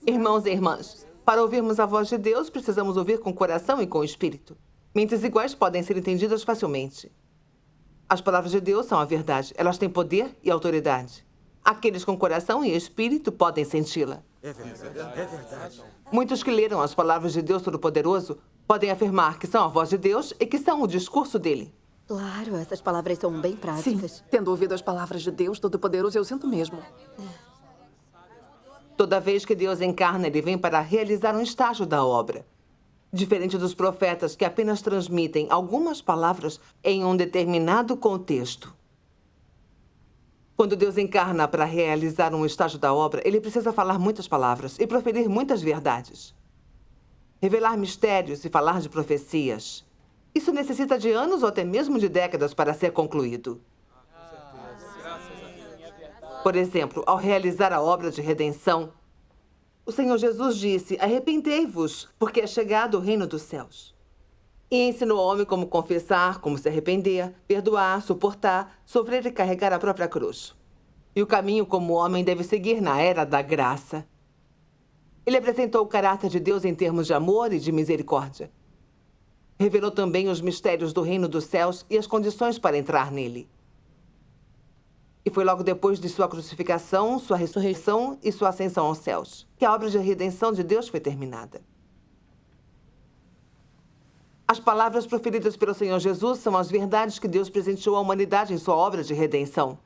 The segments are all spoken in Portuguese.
Irmãos e irmãs, para ouvirmos a voz de Deus, precisamos ouvir com o coração e com o espírito. Mentes iguais podem ser entendidas facilmente. As palavras de Deus são a verdade. Elas têm poder e autoridade. Aqueles com coração e espírito podem senti-la. É verdade. É verdade. Muitos que leram as palavras de Deus Todo-Poderoso podem afirmar que são a voz de Deus e que são o discurso dele. Claro, essas palavras são bem práticas. Sim, tendo ouvido as palavras de Deus Todo-Poderoso, eu sinto mesmo. Toda vez que Deus encarna, ele vem para realizar um estágio da obra. Diferente dos profetas que apenas transmitem algumas palavras em um determinado contexto. Quando Deus encarna para realizar um estágio da obra, ele precisa falar muitas palavras e proferir muitas verdades. Revelar mistérios e falar de profecias. Isso necessita de anos ou até mesmo de décadas para ser concluído. Por exemplo, ao realizar a obra de redenção, o Senhor Jesus disse: arrependei-vos, porque é chegado o reino dos céus. E ensinou ao homem como confessar, como se arrepender, perdoar, suportar, sofrer e carregar a própria cruz. E o caminho como o homem deve seguir na era da graça. Ele apresentou o caráter de Deus em termos de amor e de misericórdia. Revelou também os mistérios do reino dos céus e as condições para entrar nele. E foi logo depois de sua crucificação, sua ressurreição e sua ascensão aos céus que a obra de redenção de Deus foi terminada. As palavras proferidas pelo Senhor Jesus são as verdades que Deus presenteou à humanidade em sua obra de redenção.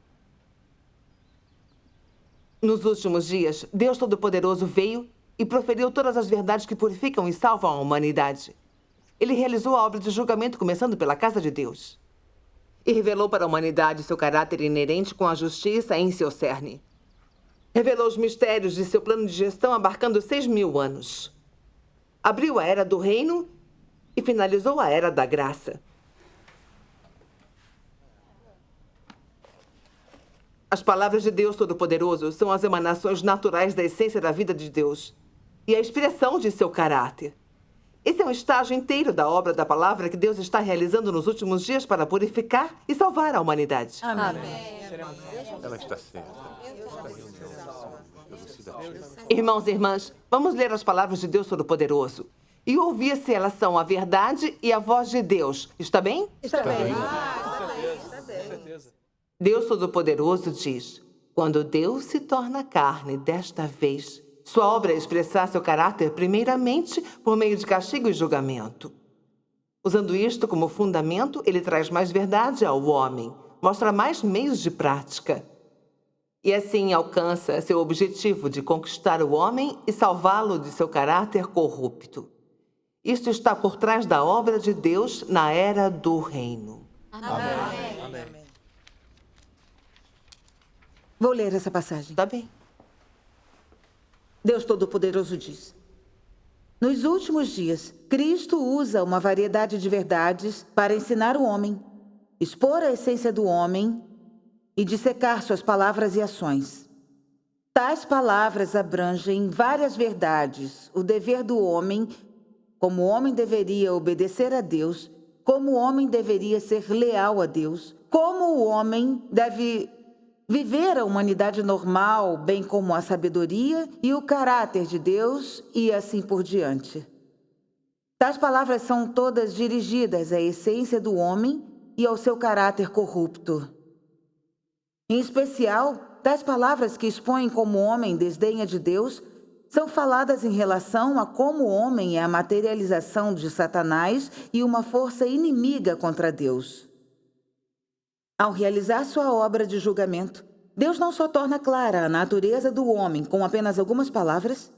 Nos últimos dias, Deus Todo-Poderoso veio e proferiu todas as verdades que purificam e salvam a humanidade. Ele realizou a obra de julgamento começando pela casa de Deus. E revelou para a humanidade seu caráter inerente com a justiça em seu cerne. Revelou os mistérios de seu plano de gestão abarcando 6.000 anos. Abriu a era do reino e finalizou a era da graça. As palavras de Deus Todo-Poderoso são as emanações naturais da essência da vida de Deus e a expressão de seu caráter. Esse é um estágio inteiro da obra da palavra que Deus está realizando nos últimos dias para purificar e salvar a humanidade. Amém. Ela está certa. Irmãos e irmãs, vamos ler as palavras de Deus Todo-Poderoso e ouvir se elas são a verdade e a voz de Deus. Está bem? Está bem. Deus Todo-Poderoso diz: quando Deus se torna carne desta vez, sua obra é expressar seu caráter primeiramente por meio de castigo e julgamento. Usando isto como fundamento, ele traz mais verdade ao homem, mostra mais meios de prática. E assim alcança seu objetivo de conquistar o homem e salvá-lo de seu caráter corrupto. Isto está por trás da obra de Deus na era do reino. Amém. Amém. Vou ler essa passagem. Tá bem. Deus Todo-Poderoso diz: nos últimos dias, Cristo usa uma variedade de verdades para ensinar o homem, expor a essência do homem e dissecar suas palavras e ações. Tais palavras abrangem várias verdades: o dever do homem, como o homem deveria obedecer a Deus, como o homem deveria ser leal a Deus, como o homem deve viver a humanidade normal, bem como a sabedoria e o caráter de Deus e assim por diante. Tais palavras são todas dirigidas à essência do homem e ao seu caráter corrupto. Em especial, tais palavras que expõem como o homem desdenha de Deus são faladas em relação a como o homem é a materialização de Satanás e uma força inimiga contra Deus. Ao realizar sua obra de julgamento, Deus não só torna clara a natureza do homem com apenas algumas palavras,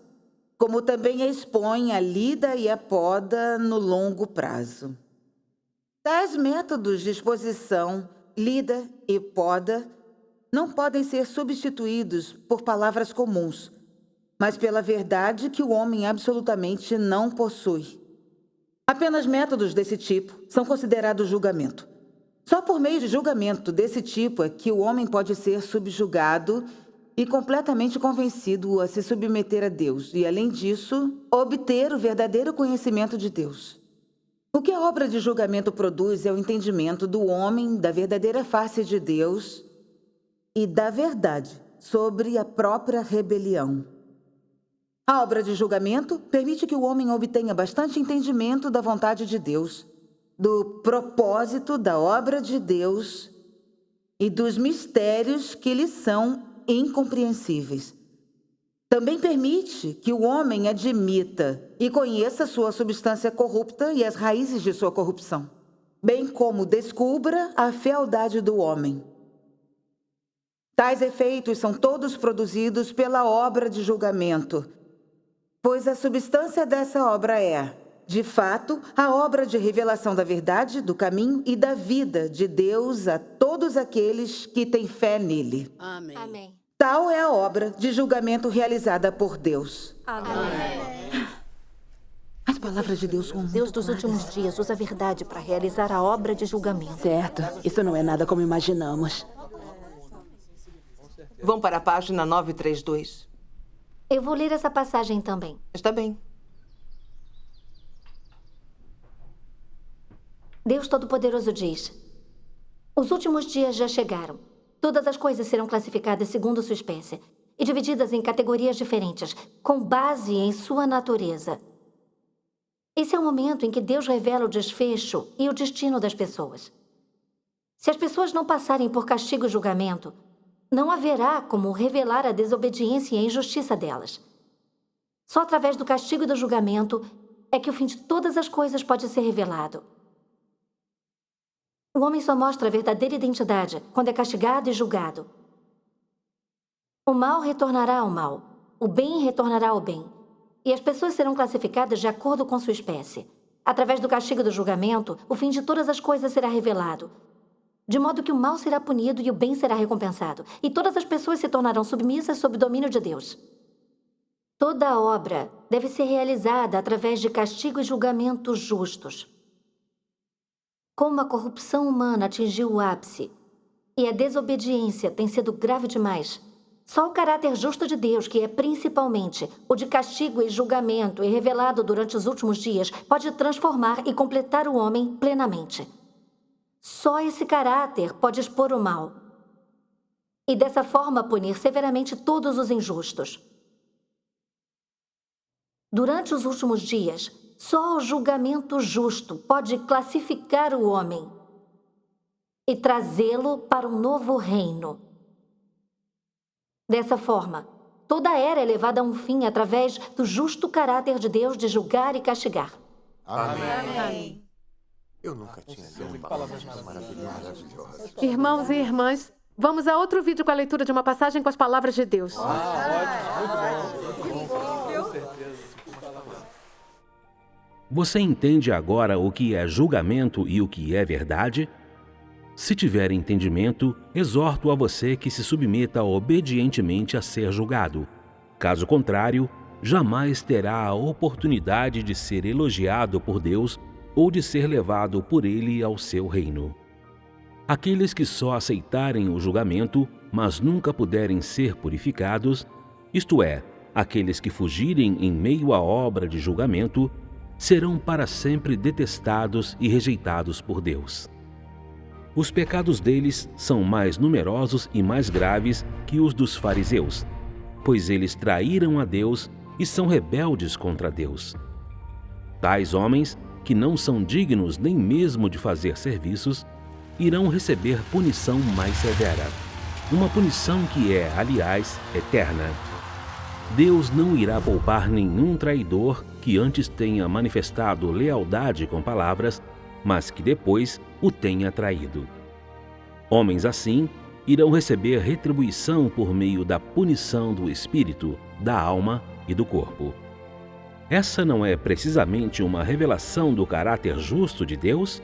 como também a expõe a lida e a poda no longo prazo. Tais métodos de exposição, lida e poda, não podem ser substituídos por palavras comuns, mas pela verdade que o homem absolutamente não possui. Apenas métodos desse tipo são considerados julgamento. Só por meio de julgamento desse tipo é que o homem pode ser subjugado e completamente convencido a se submeter a Deus e, além disso, obter o verdadeiro conhecimento de Deus. O que a obra de julgamento produz é o entendimento do homem da verdadeira face de Deus e da verdade sobre a própria rebelião. A obra de julgamento permite que o homem obtenha bastante entendimento da vontade de Deus, do propósito da obra de Deus e dos mistérios que lhe são incompreensíveis. Também permite que o homem admita e conheça sua substância corrupta e as raízes de sua corrupção, bem como descubra a fealdade do homem. Tais efeitos são todos produzidos pela obra de julgamento, pois a substância dessa obra é, de fato, a obra de revelação da verdade, do caminho e da vida de Deus a todos aqueles que têm fé nele. Amém. Amém. Tal é a obra de julgamento realizada por Deus. Amém. As palavras de Deus são muito Deus dos claras. últimos dias usa a verdade para realizar a obra de julgamento. Certo. Isso não é nada como imaginamos. Vão para a página 932. Eu vou ler essa passagem também. Está bem. Deus Todo-Poderoso diz: os últimos dias já chegaram. Todas as coisas serão classificadas segundo sua espécie e divididas em categorias diferentes, com base em sua natureza. Esse é o momento em que Deus revela o desfecho e o destino das pessoas. Se as pessoas não passarem por castigo e julgamento, não haverá como revelar a desobediência e a injustiça delas. Só através do castigo e do julgamento é que o fim de todas as coisas pode ser revelado. O homem só mostra a verdadeira identidade quando é castigado e julgado. O mal retornará ao mal, o bem retornará ao bem, e as pessoas serão classificadas de acordo com sua espécie. Através do castigo e do julgamento, o fim de todas as coisas será revelado, de modo que o mal será punido e o bem será recompensado, e todas as pessoas se tornarão submissas sob o domínio de Deus. Toda a obra deve ser realizada através de castigo e julgamentos justos. Como a corrupção humana atingiu o ápice e a desobediência tem sido grave demais, só o caráter justo de Deus, que é principalmente o de castigo e julgamento e revelado durante os últimos dias, pode transformar e completar o homem plenamente. Só esse caráter pode expor o mal e dessa forma punir severamente todos os injustos. Durante os últimos dias, só o julgamento justo pode classificar o homem e trazê-lo para um novo reino. Dessa forma, toda a era é levada a um fim através do justo caráter de Deus de julgar e castigar. Amém. Eu nunca tinha lido palavras maravilhosas. Irmãos e irmãs, vamos a outro vídeo com a leitura de uma passagem com as palavras de Deus. Você entende agora o que é julgamento e o que é verdade? Se tiver entendimento, exorto a você que se submeta obedientemente a ser julgado. Caso contrário, jamais terá a oportunidade de ser elogiado por Deus ou de ser levado por Ele ao seu reino. Aqueles que só aceitarem o julgamento, mas nunca puderem ser purificados, isto é, aqueles que fugirem em meio à obra de julgamento, serão para sempre detestados e rejeitados por Deus. Os pecados deles são mais numerosos e mais graves que os dos fariseus, pois eles traíram a Deus e são rebeldes contra Deus. Tais homens, que não são dignos nem mesmo de fazer serviços, irão receber punição mais severa, uma punição que é, aliás, eterna. Deus não irá poupar nenhum traidor que antes tenha manifestado lealdade com palavras, mas que depois o tenha traído. Homens assim irão receber retribuição por meio da punição do espírito, da alma e do corpo. Essa não é precisamente uma revelação do caráter justo de Deus?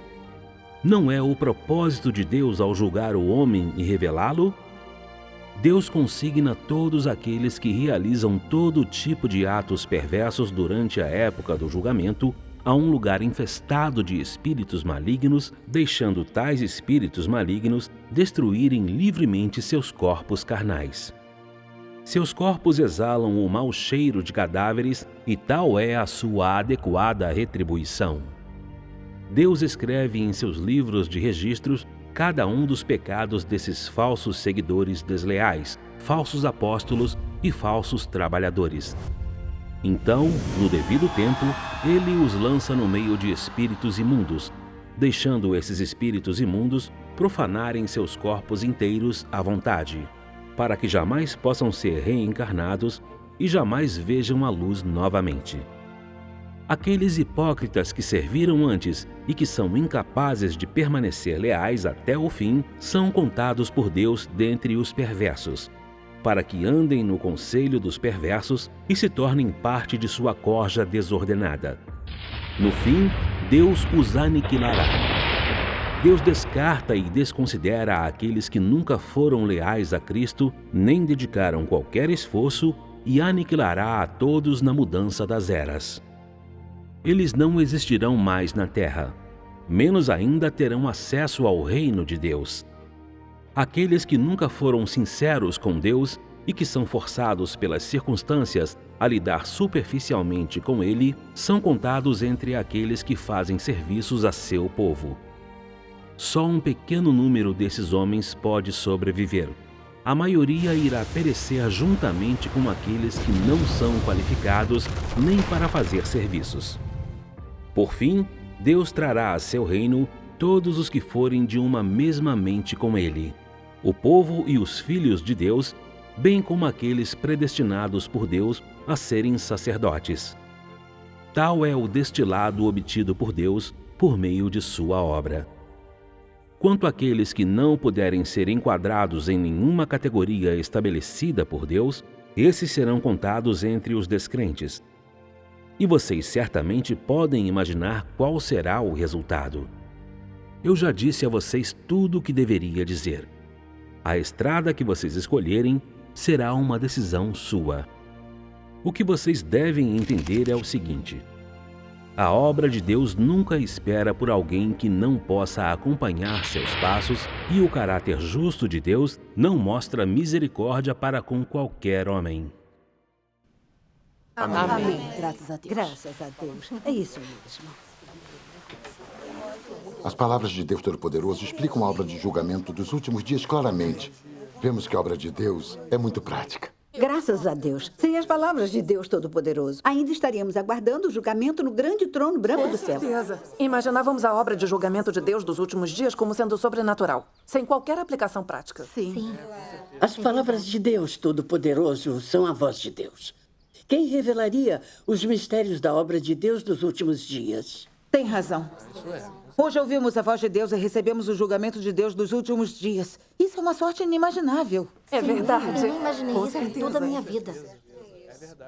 Não é o propósito de Deus ao julgar o homem e revelá-lo? Deus consigna todos aqueles que realizam todo tipo de atos perversos durante a época do julgamento a um lugar infestado de espíritos malignos, deixando tais espíritos malignos destruírem livremente seus corpos carnais. Seus corpos exalam o mau cheiro de cadáveres e tal é a sua adequada retribuição. Deus escreve em seus livros de registros cada um dos pecados desses falsos seguidores desleais, falsos apóstolos e falsos trabalhadores. Então, no devido tempo, ele os lança no meio de espíritos imundos, deixando esses espíritos imundos profanarem seus corpos inteiros à vontade, para que jamais possam ser reencarnados e jamais vejam a luz novamente. Aqueles hipócritas que serviram antes e que são incapazes de permanecer leais até o fim são contados por Deus dentre os perversos, para que andem no conselho dos perversos e se tornem parte de sua corja desordenada. No fim, Deus os aniquilará. Deus descarta e desconsidera aqueles que nunca foram leais a Cristo, nem dedicaram qualquer esforço, e aniquilará a todos na mudança das eras. Eles não existirão mais na terra, menos ainda terão acesso ao reino de Deus. Aqueles que nunca foram sinceros com Deus e que são forçados pelas circunstâncias a lidar superficialmente com Ele, são contados entre aqueles que fazem serviços a seu povo. Só um pequeno número desses homens pode sobreviver. A maioria irá perecer juntamente com aqueles que não são qualificados nem para fazer serviços. Por fim, Deus trará a seu reino todos os que forem de uma mesma mente com Ele, o povo e os filhos de Deus, bem como aqueles predestinados por Deus a serem sacerdotes. Tal é o destilado obtido por Deus por meio de sua obra. Quanto àqueles que não puderem ser enquadrados em nenhuma categoria estabelecida por Deus, esses serão contados entre os descrentes. E vocês certamente podem imaginar qual será o resultado. Eu já disse a vocês tudo o que deveria dizer. A estrada que vocês escolherem será uma decisão sua. O que vocês devem entender é o seguinte: a obra de Deus nunca espera por alguém que não possa acompanhar seus passos, e o caráter justo de Deus não mostra misericórdia para com qualquer homem. Amém. Graças a Deus. Graças a Deus. É isso mesmo. As palavras de Deus Todo-Poderoso explicam a obra de julgamento dos últimos dias claramente. Vemos que a obra de Deus é muito prática. Graças a Deus. Sem as palavras de Deus Todo-Poderoso, ainda estaríamos aguardando o julgamento no grande trono branco do céu. Com certeza. Imaginávamos a obra de julgamento de Deus dos últimos dias como sendo sobrenatural, sem qualquer aplicação prática. Sim. As palavras de Deus Todo-Poderoso são a voz de Deus. Quem revelaria os mistérios da obra de Deus dos últimos dias? Tem razão. Hoje ouvimos a voz de Deus e recebemos o julgamento de Deus dos últimos dias. Isso é uma sorte inimaginável. É verdade. Eu não imaginei Com isso em certeza. toda a minha vida.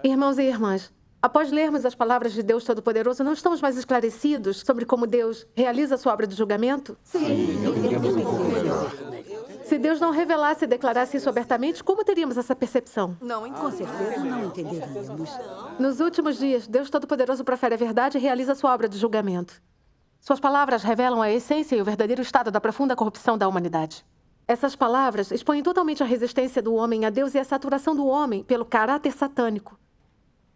Irmãos e irmãs, após lermos as palavras de Deus Todo-Poderoso, não estamos mais esclarecidos sobre como Deus realiza sua obra de julgamento? Se Deus não revelasse e declarasse isso abertamente, como teríamos essa percepção? Não, Com certeza não entenderíamos. Nos últimos dias, Deus Todo-Poderoso profere a verdade e realiza sua obra de julgamento. Suas palavras revelam a essência e o verdadeiro estado da profunda corrupção da humanidade. Essas palavras expõem totalmente a resistência do homem a Deus e a saturação do homem pelo caráter satânico.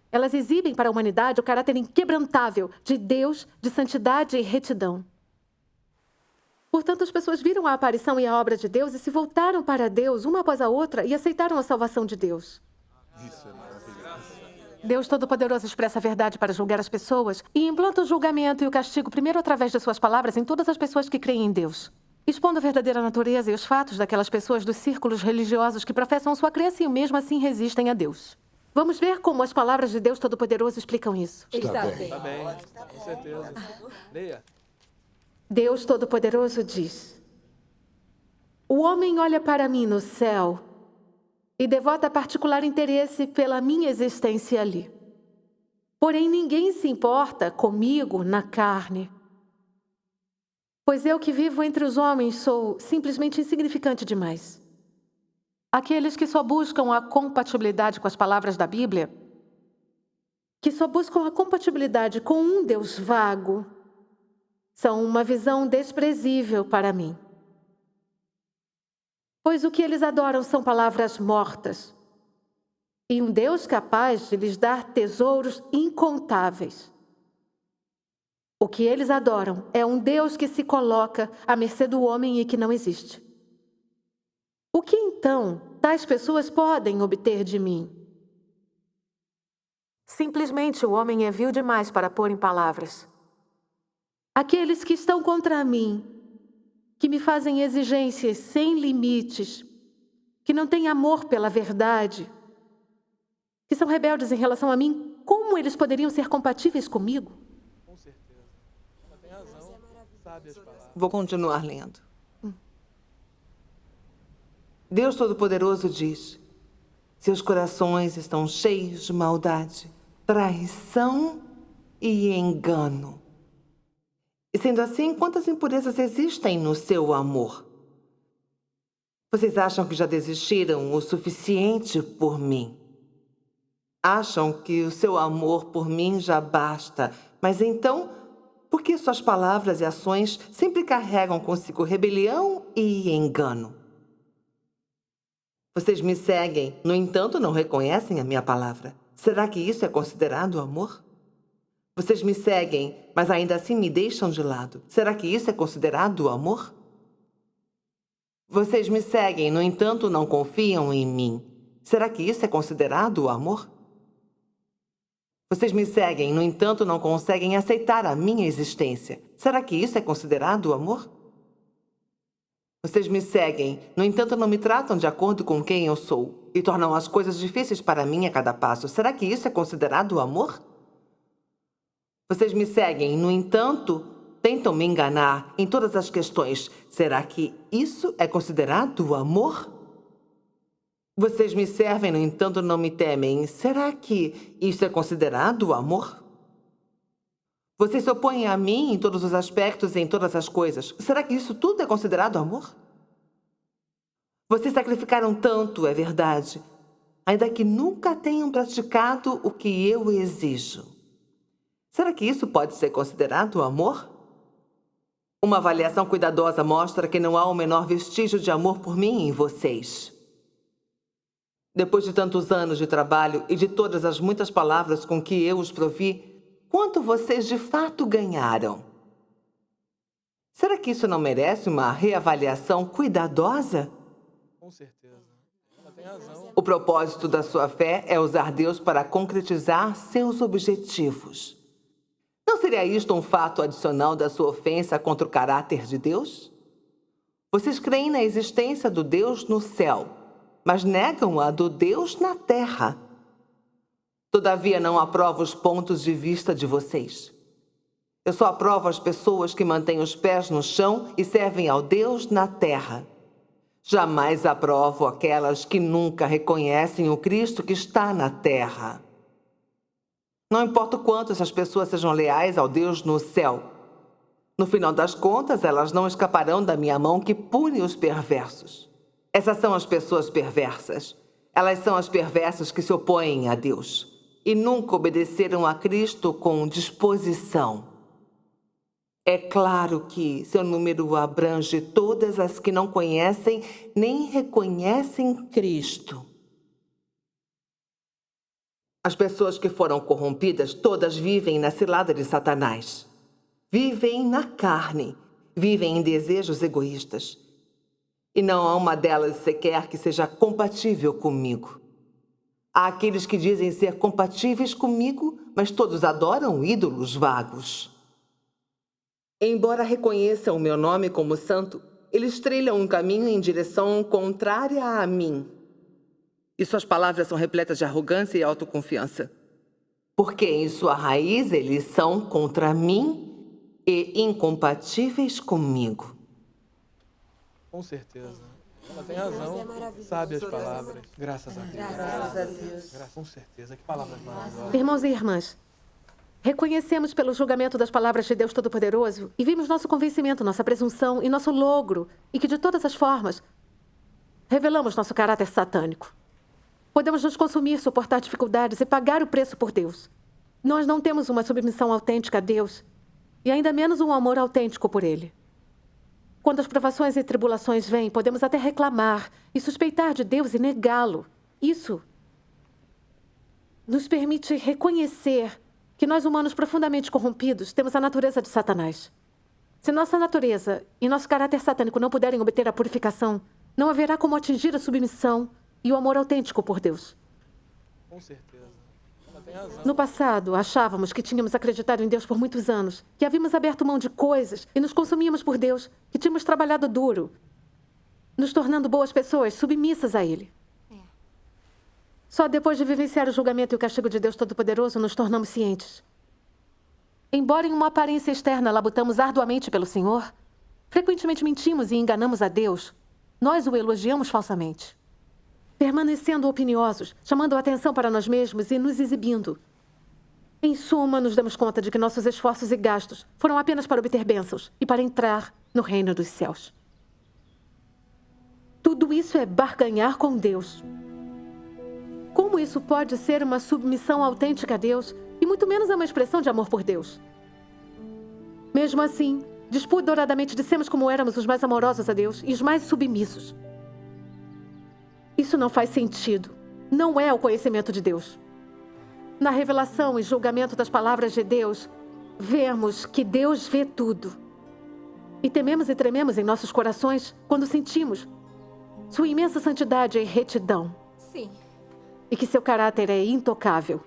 Elas exibem para a humanidade o caráter inquebrantável de Deus, de santidade e retidão. Portanto, as pessoas viram a aparição e a obra de Deus e se voltaram para Deus uma após a outra e aceitaram a salvação de Deus. Deus Todo-Poderoso expressa a verdade para julgar as pessoas e implanta o julgamento e o castigo primeiro através de suas palavras em todas as pessoas que creem em Deus, expondo a verdadeira natureza e os fatos daquelas pessoas dos círculos religiosos que professam sua crença e mesmo assim resistem a Deus. Vamos ver como as palavras de Deus Todo-Poderoso explicam isso. Está bem. Está bem, com certeza. Leia. Deus Todo-Poderoso diz: o homem olha para mim no céu e devota particular interesse pela minha existência ali. Porém, ninguém se importa comigo na carne. Pois eu que vivo entre os homens sou simplesmente insignificante demais. Aqueles que só buscam a compatibilidade com as palavras da Bíblia, que só buscam a compatibilidade com um Deus vago, são uma visão desprezível para mim. Pois o que eles adoram são palavras mortas. E um Deus capaz de lhes dar tesouros incontáveis. O que eles adoram é um Deus que se coloca à mercê do homem e que não existe. O que então tais pessoas podem obter de mim. Simplesmente o homem é vil demais para pôr em palavras. Aqueles que estão contra mim, que me fazem exigências sem limites, que não têm amor pela verdade, que são rebeldes em relação a mim, como eles poderiam ser compatíveis comigo? Com certeza. Ela tem razão. Sabe as palavras. Vou continuar lendo. Deus Todo-Poderoso diz: seus corações estão cheios de maldade, traição e engano. E sendo assim, quantas impurezas existem no seu amor? Vocês acham que já desistiram o suficiente por mim? Acham que o seu amor por mim já basta, mas então, por que suas palavras e ações sempre carregam consigo rebelião e engano? Vocês me seguem, no entanto, não reconhecem a minha palavra. Será que isso é considerado amor? Vocês me seguem, mas ainda assim me deixam de lado. Será que isso é considerado amor? Vocês me seguem, no entanto, não confiam em mim. Será que isso é considerado amor? Vocês me seguem, no entanto, não conseguem aceitar a minha existência. Será que isso é considerado amor? Vocês me seguem, no entanto, não me tratam de acordo com quem eu sou e tornam as coisas difíceis para mim a cada passo. Será que isso é considerado amor? Vocês me seguem, no entanto, tentam me enganar em todas as questões. Será que isso é considerado amor? Vocês me servem, no entanto, não me temem. Será que isso é considerado amor? Vocês se opõem a mim em todos os aspectos e em todas as coisas. Será que isso tudo é considerado amor? Vocês sacrificaram tanto, é verdade, ainda que nunca tenham praticado o que eu exijo. Será que isso pode ser considerado amor? Uma avaliação cuidadosa mostra que não há o menor vestígio de amor por mim em vocês. Depois de tantos anos de trabalho e de todas as muitas palavras com que eu os provi, quanto vocês de fato ganharam? Será que isso não merece uma reavaliação cuidadosa? Com certeza. Ela tem razão. O propósito da sua fé é usar Deus para concretizar seus objetivos. Não seria isto um fato adicional da sua ofensa contra o caráter de Deus? Vocês creem na existência do Deus no céu, mas negam a do Deus na terra. Todavia, não aprovo os pontos de vista de vocês. Eu só aprovo as pessoas que mantêm os pés no chão e servem ao Deus na terra. Jamais aprovo aquelas que nunca reconhecem o Cristo que está na terra. Não importa o quanto essas pessoas sejam leais ao Deus no céu. No final das contas, elas não escaparão da minha mão que pune os perversos. Essas são as pessoas perversas. Elas são as perversas que se opõem a Deus e nunca obedeceram a Cristo com disposição. É claro que seu número abrange todas as que não conhecem nem reconhecem Cristo. As pessoas que foram corrompidas todas vivem na cilada de Satanás. Vivem na carne, vivem em desejos egoístas. E não há uma delas sequer que seja compatível comigo. Há aqueles que dizem ser compatíveis comigo, mas todos adoram ídolos vagos. Embora reconheçam o meu nome como santo, eles trilham um caminho em direção contrária a mim. E suas palavras são repletas de arrogância e autoconfiança. Porque em sua raiz eles são contra mim e incompatíveis comigo. Com certeza. Ela tem razão. Sabe as palavras. Graças a Deus. Graças a Deus. Com certeza. Que palavras maravilhosas. Irmãos e irmãs, reconhecemos pelo julgamento das palavras de Deus Todo-Poderoso e vimos nosso convencimento, nossa presunção e nosso logro, e que de todas as formas revelamos nosso caráter satânico. Podemos nos consumir, suportar dificuldades e pagar o preço por Deus. Nós não temos uma submissão autêntica a Deus e ainda menos um amor autêntico por Ele. Quando as provações e tribulações vêm, podemos até reclamar e suspeitar de Deus e negá-lo. Isso nos permite reconhecer que nós, humanos profundamente corrompidos, temos a natureza de Satanás. Se nossa natureza e nosso caráter satânico não puderem obter a purificação, não haverá como atingir a submissão e o amor autêntico por Deus. Com certeza. Ela tem razão. No passado, achávamos que tínhamos acreditado em Deus por muitos anos, que havíamos aberto mão de coisas e nos consumíamos por Deus, que tínhamos trabalhado duro, nos tornando boas pessoas, submissas a Ele. Só depois de vivenciar o julgamento e o castigo de Deus Todo-Poderoso nos tornamos cientes. Embora em uma aparência externa labutamos arduamente pelo Senhor, frequentemente mentimos e enganamos a Deus, nós o elogiamos falsamente. Permanecendo opiniosos, chamando a atenção para nós mesmos e nos exibindo. Em suma, nos damos conta de que nossos esforços e gastos foram apenas para obter bênçãos e para entrar no reino dos céus. Tudo isso é barganhar com Deus. Como isso pode ser uma submissão autêntica a Deus e muito menos é uma expressão de amor por Deus? Mesmo assim, despudoradamente dissemos como éramos os mais amorosos a Deus e os mais submissos. Isso não faz sentido. Não é o conhecimento de Deus. Na revelação e julgamento das palavras de Deus, vemos que Deus vê tudo. E tememos e trememos em nossos corações quando sentimos sua imensa santidade e retidão. Sim. E que seu caráter é intocável.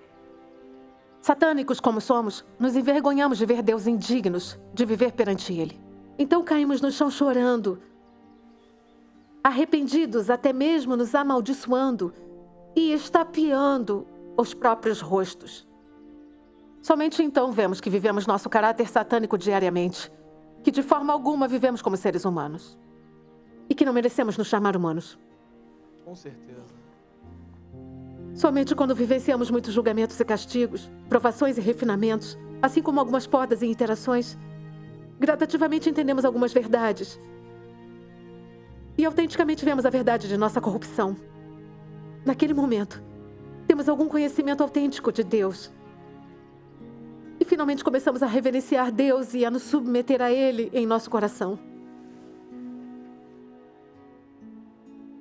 Satânicos como somos, nos envergonhamos de ver Deus indignos de viver perante Ele. Então caímos no chão chorando, arrependidos, até mesmo nos amaldiçoando e estapeando os próprios rostos. Somente então vemos que vivemos nosso caráter satânico diariamente, que de forma alguma vivemos como seres humanos e que não merecemos nos chamar humanos. Com certeza. Somente quando vivenciamos muitos julgamentos e castigos, provações e refinamentos, assim como algumas podas e interações, gradativamente entendemos algumas verdades e autenticamente vemos a verdade de nossa corrupção. Naquele momento, temos algum conhecimento autêntico de Deus. E finalmente começamos a reverenciar Deus e a nos submeter a Ele em nosso coração.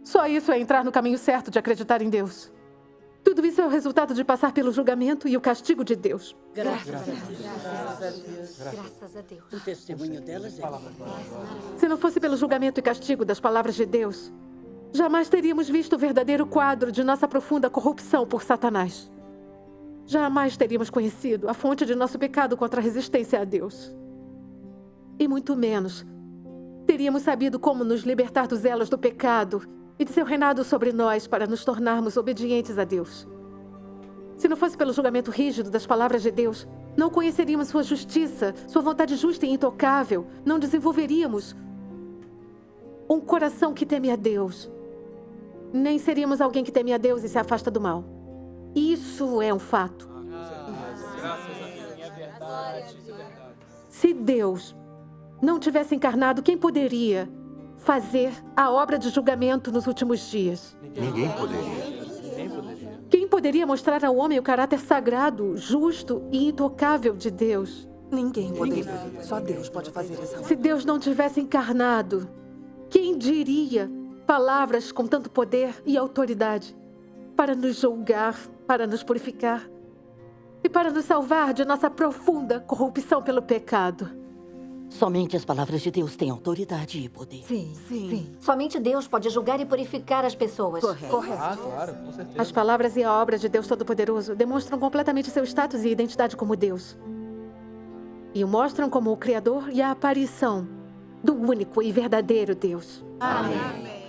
Só isso é entrar no caminho certo de acreditar em Deus. Tudo isso é o resultado de passar pelo julgamento e o castigo de Deus. Graças a Deus. Graças a Deus. O testemunho delas é... Se não fosse pelo julgamento e castigo das palavras de Deus, jamais teríamos visto o verdadeiro quadro de nossa profunda corrupção por Satanás. Jamais teríamos conhecido a fonte de nosso pecado contra a resistência a Deus. E muito menos teríamos sabido como nos libertar dos elos do pecado e de seu reinado sobre nós para nos tornarmos obedientes a Deus. Se não fosse pelo julgamento rígido das palavras de Deus, não conheceríamos sua justiça, sua vontade justa e intocável, não desenvolveríamos um coração que teme a Deus, nem seríamos alguém que teme a Deus e se afasta do mal. Isso é um fato. Se Deus não tivesse encarnado, quem poderia fazer a obra de julgamento nos últimos dias? Ninguém poderia. Quem poderia mostrar ao homem o caráter sagrado, justo e intocável de Deus? Ninguém poderia. Só Deus pode fazer essa. Se Deus não tivesse encarnado, quem diria palavras com tanto poder e autoridade para nos julgar, para nos purificar e para nos salvar de nossa profunda corrupção pelo pecado? Somente as palavras de Deus têm autoridade e poder. Sim. Somente Deus pode julgar e purificar as pessoas. Correto. Ah, claro, com certeza. As palavras e a obra de Deus Todo-Poderoso demonstram completamente seu status e identidade como Deus. E o mostram como o Criador e a aparição do único e verdadeiro Deus. Amém.